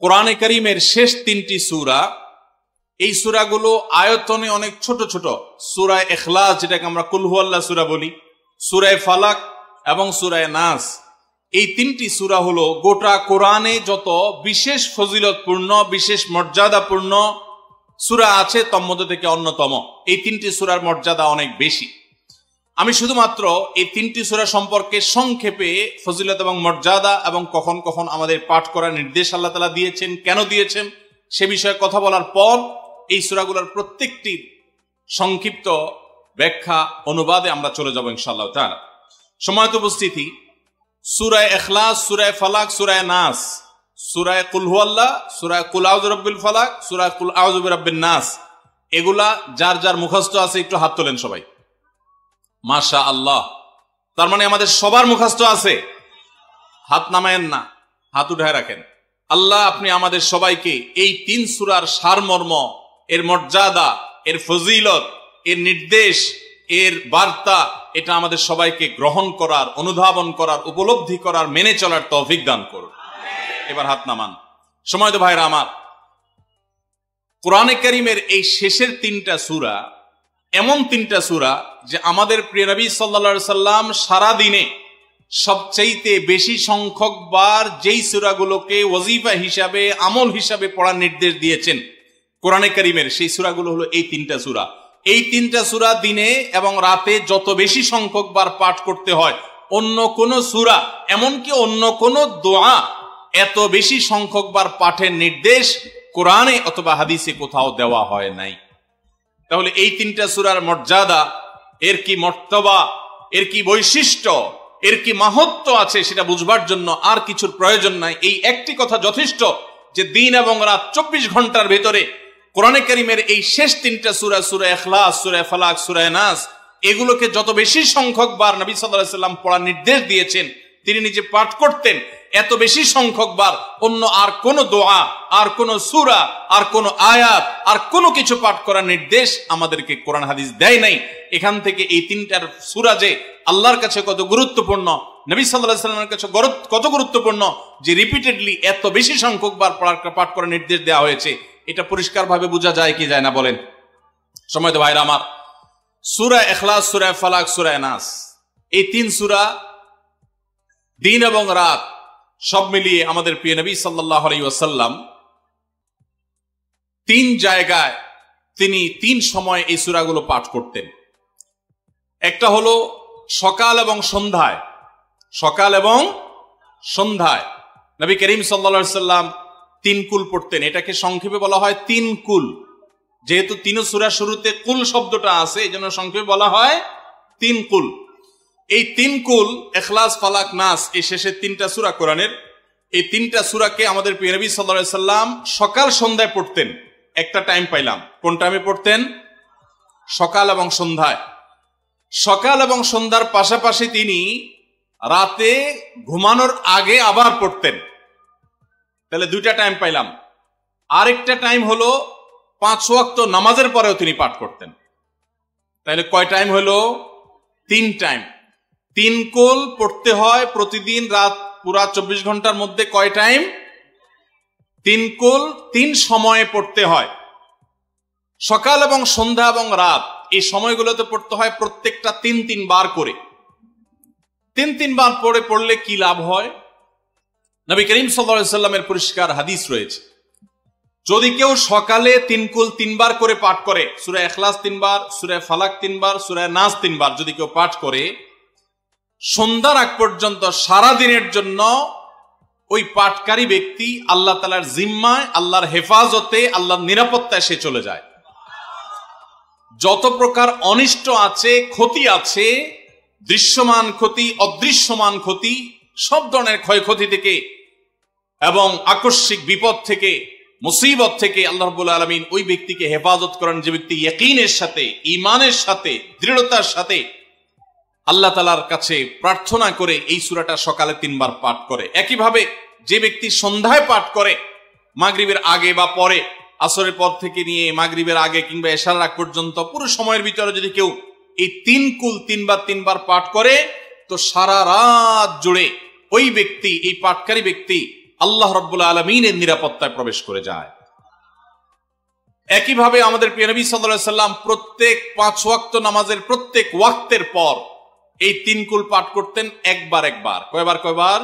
কোরআনে কারীমের শেষ তিনটি সূরা, এই সূরাগুলো আয়তনে অনেক ছোট ছোট। সূরা ইখলাস, যেটাকে আমরা কুল হুয়াল্লাহ সূরা বলি, সূরা ফালাক এবং সূরা নাস, এই তিনটি সূরা হলো গোটা কোরআনে যত বিশেষ ফজিলতপূর্ণ, বিশেষ মর্যাদাপূর্ণ সূরা আছে তন্মধ্যে থেকে অন্যতম। এই তিনটি সূরার মর্যাদা অনেক বেশি। আমি শুধুমাত্র এই তিনটি সূরা সম্পর্কে সংক্ষেপে ফজিলত এবং মর্যাদা এবং কখন কখন আমাদের পাঠ করার নির্দেশ আল্লাহ তাআলা দিয়েছেন, কেন দিয়েছেন সে বিষয়ে কথা বলার পর এই সূরাগুলোর প্রত্যেকটির সংক্ষিপ্ত ব্যাখ্যা অনুবাদে আমরা চলে যাব ইনশাআল্লাহ তাআলা। সম্মানিত উপস্থিতি, সূরা ইখলাস, সূরা ফালাক, সূরা নাস, সূরা কুল হুয়াল্লাহ, সূরা কুল আউযু বিরাব্বিল ফালাক, সূরা কুল আউযু বিরাব্বিন নাস, এগুলা যার যার মুখস্থ আছে একটু হাত তোলেন সবাই। মাশাআল্লাহ, তার মানে আমাদের সবার মুখস্থ আছে। হাত নামায়েন না, হাত উঠায় রাখেন। আল্লাহ আপনি আমাদের সবাইকে এই তিন সূরার সারমর্ম, এর মর্যাদা, এর ফজিলত, এর নির্দেশ, এর বার্তা, এটা আমাদের সবাইকে গ্রহণ করার, অনুধাবন করার, উপলব্ধি করার, মেনে চলার তৌফিক দান করুন। এবার হাত নামান। সময়ত ভাইরা আমার, কোরআনে কারীমের এই শেষের তিনটা সূরা এমন তিনটা সূরা যে আমাদের প্রিয় নবী সাল্লাল্লাহু আলাইহি সাল্লাম সারা দিনে সবচাইতে বেশি সংখ্যক বার যেই সূরাগুলোকে ওয়াজিফা হিসাবে, আমল হিসাবে পড়ার নির্দেশ দিয়েছেন কোরআনে কারীমের, সেই সূরাগুলো হলো এই তিনটা সূরা। এই তিনটা সূরা দিনে এবং রাতে যত বেশি সংখ্যক বার পাঠ করতে হয়, অন্য কোন সূরা, এমনকি অন্য কোন দোয়া এত বেশি সংখ্যক বার পাঠের নির্দেশ কোরআনে অথবা হাদিসে কোথাও দেওয়া হয় নাই। তাহলে এই তিনটা সূরার মর্যাদা, এর কি মর্তবা, এর কি বৈশিষ্ট্য, এর কি মাহাত্ম্য আছে সেটা বুঝবার জন্য আর কিছুর প্রয়োজন নাই। এই একটি কথা যথেষ্ট যে দিন এবং রাত 24 ঘন্টার ভেতরে কোরআনে কারীমের এই শেষ তিনটা সূরা, সূরা ইখলাস, সূরা ফালাক, সূরা নাস, এগুলোকে যত বেশি সংখ্যক বার নবী সাল্লাল্লাহু আলাইহি ওয়াসাল্লাম পড়ার নির্দেশ দিয়েছেন, তিনি নিজে পাঠ করতেন, এত বেশি সংখ্যক বার অন্য আর কোন দোয়া, আর কোন সূরা, আর কোন আয়াত, আর কোন কিছু পাঠ করার নির্দেশ আমাদেরকে কোরআন হাদিস দেয় নাই। এখান থেকে এই তিনটার সূরা যে আল্লাহর কাছে কত গুরুত্বপূর্ণ, নবী সাল্লাল্লাহু আলাইহি ওয়াসাল্লামের কাছে কত গুরুত্বপূর্ণ যে রিপিটেডলি এত বেশি সংখ্যক বার পাঠ করার নির্দেশ দেওয়া হয়েছে, এটা পরিষ্কারভাবে বোঝা যায় কি যায় না বলেন? সম্মানিত ভাইরা আমার, সূরা ইখলাস, সূরা ফালাক, সূরা নাস, এই তিন সূরা দিন এবং রাত সব মিলিয়ে আমাদের প্রিয় নবী সাল্লাল্লাহু আলাইহি ওয়াসাল্লাম তিন জায়গায় তিনি তিন সময় এই সূরাগুলো পাঠ করতেন। একটা হলো সকাল এবং সন্ধ্যায়। সকাল এবং সন্ধ্যায় নবী করিম সাল্লাল্লাহু আলাইহি ওয়াসাল্লাম তিন কুল পড়তেন। এটাকে সংক্ষেপে বলা হয় তিন কুল। যেহেতু তিন সূরার শুরুতে কুল শব্দটা আছে, এজন্য সংক্ষেপে বলা হয় তিন কুল। এই তিন কুল ইখলাস, ফালাক, নাস, এই শেষের তিনটা সূরা কোরআনের, এই তিনটা সূরাকে আমাদের প্রিয় নবী সাল্লাল্লাহু আলাইহি ওয়াসাল্লাম সকাল সন্ধ্যায় পড়তেন। একটা টাইম পাইলাম, কোন টাইমে পড়তেন? সকাল এবং সন্ধ্যায়। সকাল এবং সন্ধ্যার পাশাপাশি তিনি রাতে ঘুমানোর আগে আবার পড়তেন। তাহলে দুইটা টাইম পাইলাম। আরেকটা টাইম হলো 5 ওয়াক্ত নামাজের পরেও তিনি পাঠ করতেন। তাহলে কয় টাইম হলো? 3 টাইম। 3 কুল পড়তে হয় প্রতিদিন, রাত পুরা 24 ঘন্টার মধ্যে কয় টাইম? 3 কুল 3 সময়ে পড়তে হয়। সকাল এবং সন্ধ্যা এবং রাত এই সময়গুলোতে পড়তে হয় প্রত্যেকটা 3 বার করে। 3 বার পড়লে কি লাভ হয়? নবী করিম সাল্লাল্লাহু আলাইহি ওয়াসাল্লামের পরিষ্কার হাদিস রয়েছে, যদি কেউ সকালে 3 কুল 3 বার করে পাঠ করে, সূরা ইখলাস 3 বার, সূরা ফালাক 3 বার, সূরা নাস 3 বার যদি কেউ পাঠ করে, সন্ধ্যার আগ পর্যন্ত সারা দিনের জন্য ওই পাঠকারী ব্যক্তি আল্লাহ তাআলার জিম্মায়, আল্লাহর হেফাজতে, আল্লাহর নিরাপত্তায় সে চলে যায়। যত প্রকার অনিষ্ট আছে, ক্ষতি আছে, দৃশ্যমান ক্ষতি, অদৃশ্যমান ক্ষতি, সব ধরনের ক্ষয়ক্ষতি থেকে এবং আকস্মিক বিপদ থেকে, মুসিবত থেকে আল্লাহ রাব্বুল আলামিন ওই ব্যক্তিকে হেফাজত করেন, যে ব্যক্তি ইয়াকিনের সাথে, ঈমানের সাথে, দৃঢ়তার সাথে আল্লাহ তাআলার কাছে প্রার্থনা করে এই সূরাটা সকালে 3 বার পাঠ করে। একইভাবে যে ব্যক্তি সন্ধ্যায় পাঠ করে, মাগরিবের আগে বা পরে, আসরের পর থেকে নিয়ে মাগরিবের আগে কিংবা এশার আগ পর্যন্ত পুরো সময়ের ভিতরে যদি কেউ এই 3 কুল 3 বার পাঠ করে, তো সারা রাত জুড়ে ওই ব্যক্তি, এই পাঠকারী ব্যক্তি আল্লাহ রাব্বুল আলামিনের নিরাপত্তায় প্রবেশ করে যায়। একইভাবে আমাদের প্রিয় নবী সাল্লাল্লাহু আলাইহি সাল্লাম প্রত্যেক 5 ওয়াক্ত নামাজের প্রত্যেক ওয়াক্তের পর এই 3 কুল পাঠ করতেন একবার। কয়বার?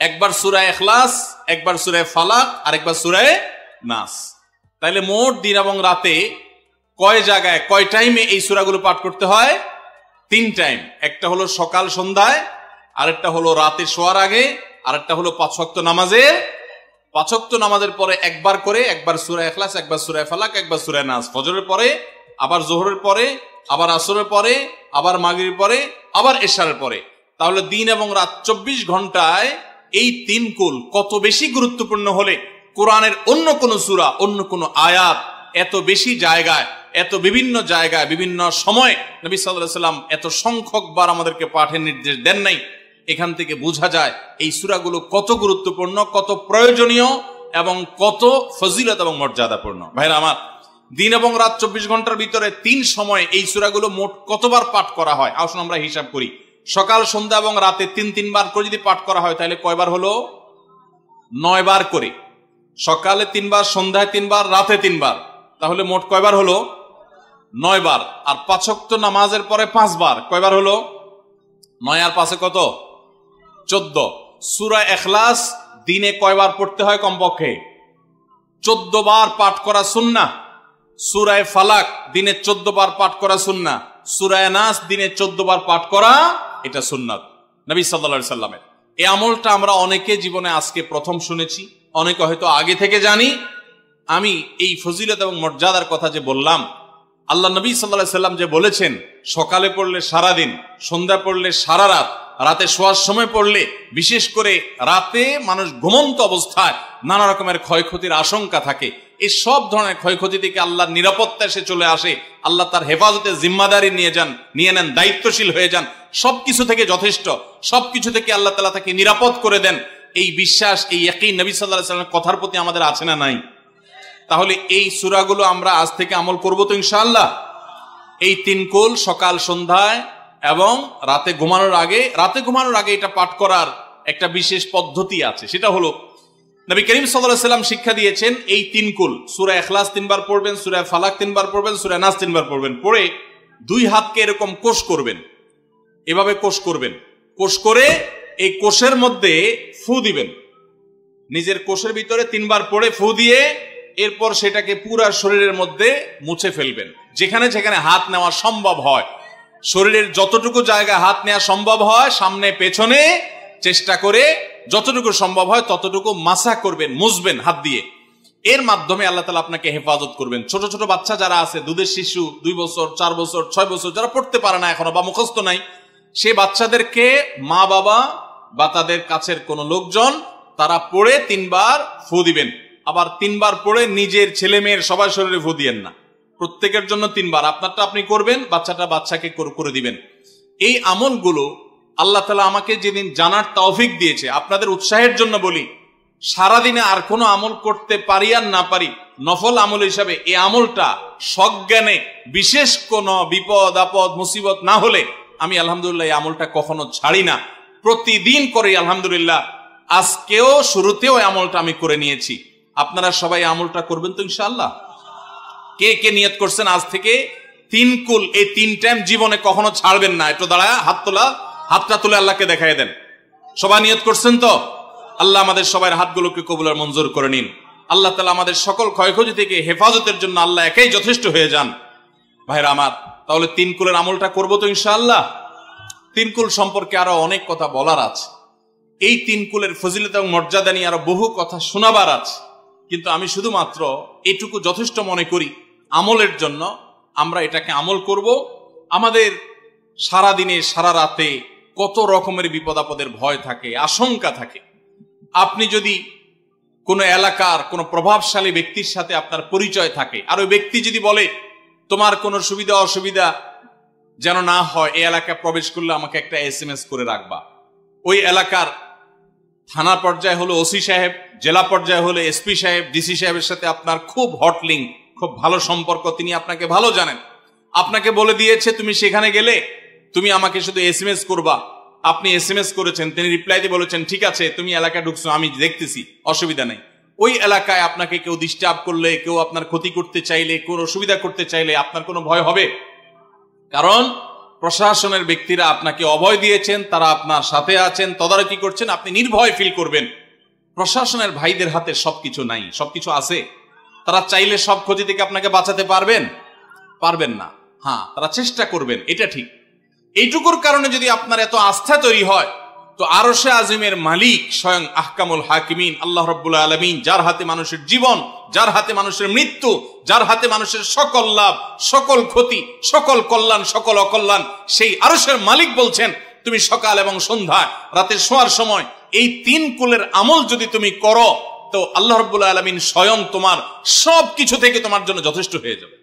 একবার সূরা ইখলাস, একবার সূরা ফালাক, আর একবার সূরা নাস। তাইলে মোট দিন এবং রাতে কয় জায়গায় কয় টাইমে এই সূরাগুলো পাঠ করতে হয়? 3 টাইম। একটা হলো সকাল সন্ধ্যায়, আরেকটা হলো রাতে শোয়ার আগে, আরেকটা হলো 5 ওয়াক্ত নামাজের 5 ওয়াক্ত নামাজের পরে একবার করে, একবার সূরা ইখলাস, একবার সূরা ফালাক, একবার সূরা নাস। ফজরের পরে, আবার যোহরের পরে, আবার আসরের পরে, আবার মাগরিবের পরে, আবার এশারের পরে। তাহলে দিন এবং রাত 24 ঘন্টায় এই 3 কুল কত বেশি গুরুত্বপূর্ণ হলে কোরআনের অন্য কোন সূরা, অন্য কোন আয়াত এত বেশি জায়গায়, এত বিভিন্ন জায়গায়, বিভিন্ন সময় নবী সাল্লাল্লাহু আলাইহি সাল্লাম এত সংখ্যক বার আমাদেরকে পাঠের নির্দেশ দেন নাই। এখান থেকে বোঝা যায় এই সূরাগুলো কত গুরুত্বপূর্ণ, কত প্রয়োজনীয় এবং কত ফজিলত এবং মর্যাদাপূর্ণ। ভাইরা আমার, দিন এবং রাত 24 ঘন্টার ভিতরে 3 সময় এই সূরাগুলো মোট কতবার পাঠ করা হয়? আসুন আমরা হিসাব করি। সকাল, সন্ধ্যা এবং রাতে 3 বার করে যদি পাঠ করা হয় তাহলে কয়বার হলো? 9 বার করে। সকালে 3 বার, সন্ধ্যায় 3 বার, রাতে 3 বার, তাহলে মোট কয়বার হলো? 9 বার। আর 5 ওয়াক্ত নামাজের পরে 5 বার, কয়বার হলো? 9 আর 5 কত? 14। সূরা ইখলাস দিনে কয়বার পড়তে হয়? কমপক্ষে 14 বার পাঠ করা সুন্নাহ। সূরা ফালাক দিনে 14 বার পাঠ করা সুন্নাহ। সূরা নাস দিনে 14 বার পাঠ করা, এটা সুন্নাত নবী সাল্লাল্লাহু আলাইহি সাল্লামের। এই আমলটা আমরা অনেকে জীবনে আজকে প্রথম শুনেছি, অনেকে হয়তো আগে থেকে জানি। আমি এই ফজিলত এবং মর্যাদার কথা যে বললাম, আল্লাহ নবী সাল্লাল্লাহু আলাইহি সাল্লাম যে বলেছেন সকালে পড়লে সারা দিন, সন্ধ্যা পড়লে সারা রাত, রাতে শোয়ার সময় পড়লে, বিশেষ করে রাতে মানুষ ঘুমন্ত অবস্থায় নানা রকমের ক্ষয়ক্ষতির আশঙ্কা থাকে। এই সব ধরনের ক্ষয়ক্ষতি থেকে আল্লাহর নিরাপত্তা এসে চলে আসে। আল্লাহ তার হেফাজতের জিম্মাদারি নিয়ে নেন, দায়িত্বশীল হয়ে যান। সবকিছু থেকে যথেষ্ট, সবকিছু থেকে আল্লাহ তাআলা তাকে নিরাপদ করে দেন। এই বিশ্বাস, এই ইয়াকিন নবী সাল্লাল্লাহু আলাইহি সাল্লামের কথার প্রতি আমাদের আছে না নাই? তাহলে এই সূরাগুলো আমরা আজ থেকে আমল করব তো ইনশাআল্লাহ। এই 3 কুল সকাল সন্ধ্যায় এবং রাতে ঘুমানোর আগে এটা পাঠ করার একটা বিশেষ পদ্ধতি আছে। সেটা হলো নবী করিম সাল্লাল্লাহু আলাইহি সাল্লাম শিক্ষা দিয়েছেন এই 3 কুল। সূরা ইখলাস 3 বার পড়বেন, সূরা ফালাক 3 বার পড়বেন, সূরা নাস 3 বার পড়বেন। পড়ে 2 হাতকে এরকম কোষ করবেন, এভাবে কোষ করবেন। কোষ করে এই কোষের মধ্যে ফু দিবেন। নিজের কোষের ভিতরে 3 বার পড়ে ফু দিয়ে এরপর সেটাকে পুরো শরীরের মধ্যে মুছে ফেলবেন। যেখানে যেখানে হাত নেওয়া সম্ভব হয়, শরীরের যতটুকু জায়গায় হাত নেওয়া সম্ভব হয়, সামনে পেছনে চেষ্টা করে যতটুকু সম্ভব হয় ততটুকু মাসা করবেন, মুছবেন হাত দিয়ে। এর মাধ্যমে আল্লাহ তাআলা আপনাকে হেফাজত করবেন। ছোট ছোট বাচ্চা যারা আছে, দুধের শিশু, 2 বছর, 4 বছর, 6 বছর, যারা পড়তে পারে না এখনো বা মুখস্থ নাই, সে বাচ্চাদেরকে মা বাবা বা তাদের কাছের কোনো লোকজন তারা পড়ে 3 বার ফু দিবেন। আবার 3 বার পড়ে নিজের ছেলে মেয়ের সবার শরীরে ফু দিয়েন না, প্রত্যেকের জন্য 3 বার। আপনারটা আপনি করবেন, বাচ্চাটা বাচ্চাকে করে দিবেন। এই আমলগুলো আল্লাহ তাআলা আমাকে যেদিন জানার তৌফিক দিয়েছে, আপনাদের উৎসাহের জন্য বলি, সারাদিনে আর কোনো আমল করতে পারি আর না পারি, নফল আমল হিসাবে এই আমলটা সজ্ঞানে, বিশেষ কোনো বিপদ আপদ মুসিবত না হলে আমি আলহামদুলিল্লাহ এই আমলটা কখনো ছাড়ি না, প্রতিদিন করি আলহামদুলিল্লাহ। আজকেও শুরুতেও এই আমলটা আমি করে নিয়েছি। আপনারা সবাই আমলটা করবেন তো ইনশাআল্লাহ? কে কে নিয়ত করছেন আজ থেকে 3 কুল এই 3 টাইম জীবনে কখনো ছাড়বেন না? একটু দাঁড়ায় হাতটা তুলে আল্লাহকে দেখাই দেন। সবাই নিয়ত করছেন তো? আল্লাহ আমাদের সবার হাতগুলোকে কবুল আর মঞ্জুর করে নিন। আল্লাহ তাআলা আমাদের সকল ক্ষয়ক্ষতি থেকে হেফাজতের জন্য আল্লাহ একাই যথেষ্ট হয়ে যান। ভাইরা আমার, তাহলে 3 কুলের আমলটা করবো তো ইনশাআল্লাহ? 3 কুল সম্পর্কে আরো অনেক কথা বলার আছে। এই 3 কুলের ফজিলত এবং মর্যাদা নিয়ে আরো বহু কথা শোনাবার আছে, কিন্তু আমি শুধুমাত্র এটুকু যথেষ্ট মনে করি আমলের জন্য। আমরা এটাকে আমল করব। আমাদের সারা দিনে সারা রাতে কত রকমের বিপদ আপদের ভয় থাকে, আশঙ্কা থাকে। আপনি যদি কোনো এলাকার কোনো প্রভাবশালী ব্যক্তির সাথে আপনার পরিচয় থাকে, আর ওই ব্যক্তি যদি বলে তোমার কোনো সুবিধা অসুবিধা যেন না হয়, এই এলাকায় প্রবেশ করলে আমাকে একটা SMS করে রাখবা। ওই এলাকার থানা পর্যায়ে হলো ওসি সাহেব, জেলা পর্যায়ে হলো SP সাহেব, DC সাহেবের সাথে আপনার খুব হট লিঙ্ক, খুব ভালো সম্পর্ক, তিনি আপনাকে ভালো জানেন। আপনাকে বলে দিয়েছে তুমি সেখানে গেলে তুমি আমাকে শুধু SMS করবা, আপনি SMS করেছেন, তিনি রিপ্লাই দিয়ে বলেছেন ঠিক আছে তুমি এলাকায় ঢুকছো, আমি দেখতেছি, অসুবিধা নেই। ওই এলাকায় আপনাকে কেউ ডিস্টার্ব করলে, কেউ আপনার ক্ষতি করতে চাইলে, কোন অসুবিধা করতে চাইলে আপনার কোনো ভয় হবে? কারণ প্রশাসনের ব্যক্তিরা আপনাকে অভয় দিয়েছেন, তারা আপনার সাথে আছেন, তদারকি করছেন, আপনি নির্ভয় ফিল করবেন। প্রশাসনের ভাইদের হাতে সবকিছু নাই, সবকিছু আছে। তারা চাইলে সব ক্ষতি থেকে আপনাকে বাঁচাতে পারবেন না। হ্যাঁ, তারা চেষ্টা করবেন, এটা ঠিক। এইটুকুর কারণে যদি আপনার এত আস্থা তৈরি হয়, তো আরশে আজিমের মালিক স্বয়ং আহকামুল হাকিমিন আল্লাহ রাব্বুল আলামিন, যার হাতে মানুষের জীবন, যার হাতে মানুষের মৃত্যু, যার হাতে মানুষের সকল লাভ, সকল ক্ষতি, সকল কল্যাণ, সকল অকল্যাণ, সেই আরশের মালিক বলছেন তুমি সকাল এবং সন্ধ্যায়, রাতে শোয়ার সময় এই 3 কুলের আমল যদি তুমি করো, তো আল্লাহ রাব্বুল আলামিন স্বয়ং তোমার সব কিছু থেকে তোমার জন্য যথেষ্ট হয়ে যাবে।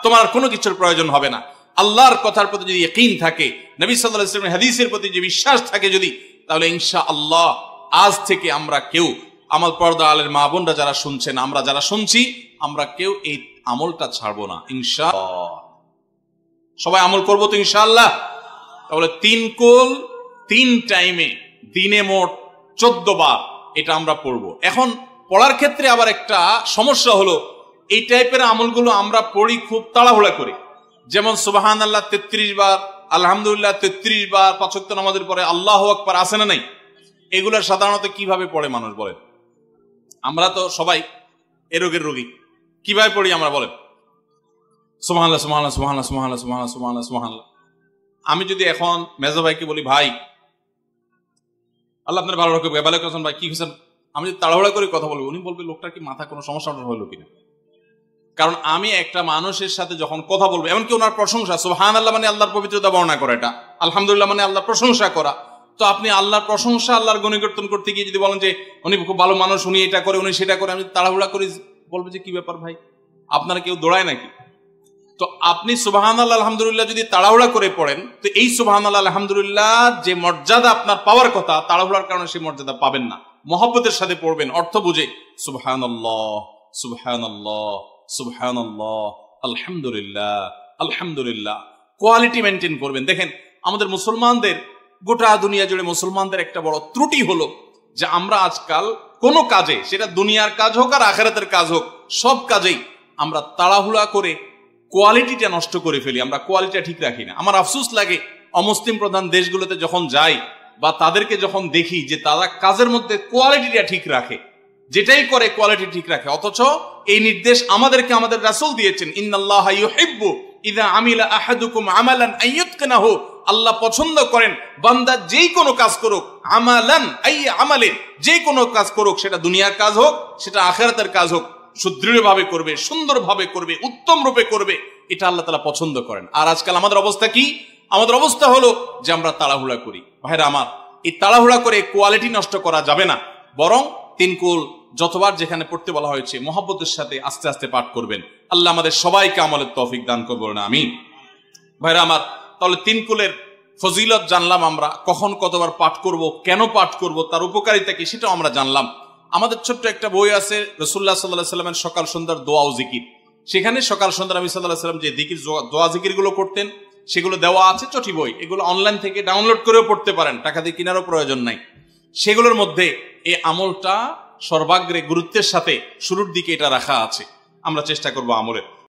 তোমার আর কোনো কিছুর প্রয়োজন হবে না। আল্লাহর কথার প্রতি যদি ইয়াকিন থাকে, নবী সাল্লাল্লাহু আলাইহি ওয়াসাল্লামের হাদিসের প্রতি যে বিশ্বাস থাকে যদি, তাহলে ইনশাআল্লাহ আজ থেকে আমরা কেউ, আমার পর্দা আলের মা বোনরা যারা শুনছেন, আমরা যারা শুনছি, আমরা কেউ এই আমলটা ছাড়বো না ইনশাআল্লাহ। সবাই আমল করবো তো ইনশাআল্লাহ। তাহলে 3 কুল 3 টাইমে দিনে মোট 14 বার এটা আমরা পড়বো। এখন পড়ার ক্ষেত্রে আবার একটা সমস্যা হলো, এই টাইপের আমলগুলো আমরা পড়ি খুব তাড়াহুড়া করে। যেমন সুবহানাল্লাহ 33 বার, আলহামদুলিল্লাহ 33 বার, 5 ওয়াক্ত নামাজের পরে আল্লাহু আকবার আছে না নাই? এগুলো সাধারণত কিভাবে পড়ে মানুষ বলেন? আমরা তো সবাই এ রোগের রোগী। কিভাবে পড়ি আমরা বলেন? সুবহানাল্লাহ সুবহানাল্লাহ সুবহানাল্লাহ সুবহানাল্লাহ সুবহানাল্লাহ সুবহানাল্লাহ সুবহানাল্লাহ। আমি যদি এখন মেজো ভাইকে বলি ভাই আল্লাহ আপনার ভালো রাখুক, ভালো করছেন ভাই, কি হয়েছেন, আমি যদি তাড়াহুড়া করে কথা বলবো, উনি বলবে লোকটার কি মাথা কোনো সমস্যা হলো কিনা। কারণ আমি একটা মানুষের সাথে যখন কথা বলবো, এমনকি ওনার প্রশংসা, সুবহানাল্লাহ মানে আল্লাহর পবিত্রতা বর্ণনা করা, এটা আলহামদুলিল্লাহ মানে আল্লাহর প্রশংসা করা। তো আপনি আল্লাহর প্রশংসা, আল্লাহর গুণকীর্তন করতে গিয়ে যদি বলেন যে উনি খুব ভালো মানুষ, উনি এটা করে, উনি সেটা করে, আমি তাড়াহুড়া করে বলবো যে কি ব্যাপার ভাই, আপনারা কেউ দৌড়ায় নাকি? তো আপনি সুবহানাল্লাহ আলহামদুলিল্লাহ যদি তাড়াহুড়া করে পড়েন, তো এই সুবহানাল্লাহ আলহামদুলিল্লাহ যে মর্যাদা আপনার পাওয়ার কথা, তাড়াহুড়ার কারণে সেই মর্যাদা পাবেন না। মহব্বতের সাথে পড়বেন, অর্থ বুঝে, সুবহানাল্লাহ সুবহানাল্লাহ সুবহানাল্লাহ আলহামদুলিল্লাহ আলহামদুলিল্লাহ। কোয়ালিটি মেনটেন করবেন। দেখেন আমাদের মুসলমানদের, গোটা দুনিয়া জুড়ে মুসলমানদের একটা বড় ত্রুটি হলো যে আমরা আজকাল কোনো কাজে, সেটা দুনিয়ার কাজ হোক আর আখিরাতের কাজ হোক, সব কাজেই আমরা তাড়াহুড়া করে কোয়ালিটিটা নষ্ট করে ফেলি, আমরা কোয়ালিটিটা ঠিক রাখি না। আমার আফসোস লাগে অমুসলিম প্রধান দেশগুলোতে যখন যাই বা তাদেরকে যখন দেখি যে তারা কাজের মধ্যে কোয়ালিটিটা ঠিক রাখে, যেটাই করে কোয়ালিটি ঠিক রাখে, অথচ এই নির্দেশ আমাদেরকে আমাদের রাসূল দিয়েছেন, ইন্নাল্লাহা ইউহিব্বু ইযা আমিলা আহাদুকুম আমালান আইয়ুতকিনাহু, আল্লাহ পছন্দ করেন বান্দা যেই কোনো কাজ করুক, আমালান আই আমালিন, যে কোনো কাজ করুক, সেটা দুনিয়ার কাজ হোক, সেটা আখিরাতের কাজ হোক, সুদৃঢ়ভাবে করবে, সুন্দরভাবে করবে, উত্তম রূপে করবে, এটা আল্লাহ তাআলা পছন্দ করেন। আর আজকাল আমাদের অবস্থা কি? আমাদের অবস্থা হলো যে আমরা তাড়াহুড়া করি। ভাইরা আমার, এই তাড়াহুড়া করে কোয়ালিটি নষ্ট করা যাবে না, বরং 3 কুল যতবার যেখানে পড়তে বলা হয়েছে মহব্বতের সাথে আস্তে আস্তে পাঠ করবেন। আল্লাহ আমাদের সবাইকে আমলের তৌফিক দান করবেন না, আমিন। ভাইরা আমার, তাহলে 3 কুলের ফজিলত জানলাম, আমরা কখন কতবার পাঠ করব, কেন পাঠ করব, তার উপকারিতা কি সেটাও আমরা জানলাম। আমাদের ছোট্ট একটা বই আছে রাসূলুল্লাহ সাল্লাল্লাহু আলাইহি ওয়াসাল্লামের সকাল সন্ধ্যার দোয়া ও জিকির, সেখানে সকাল সন্ধ্যা নবী সাল্লাল্লাহু আলাইহি ওয়াসাল্লাম যে জিকির, দোয়া জিকির গুলো করতেন সেগুলো দেওয়া আছে চটি বই। এগুলো অনলাইন থেকে ডাউনলোড করেও পড়তে পারেন, টাকা দিয়ে কেনারও প্রয়োজন নাই। সেগুলোর মধ্যে এই আমলটা সর্বাগ্রে গুরুত্বের সাথে শুরুর দিকে এটা রাখা আছে, আমরা চেষ্টা করবো আমলের।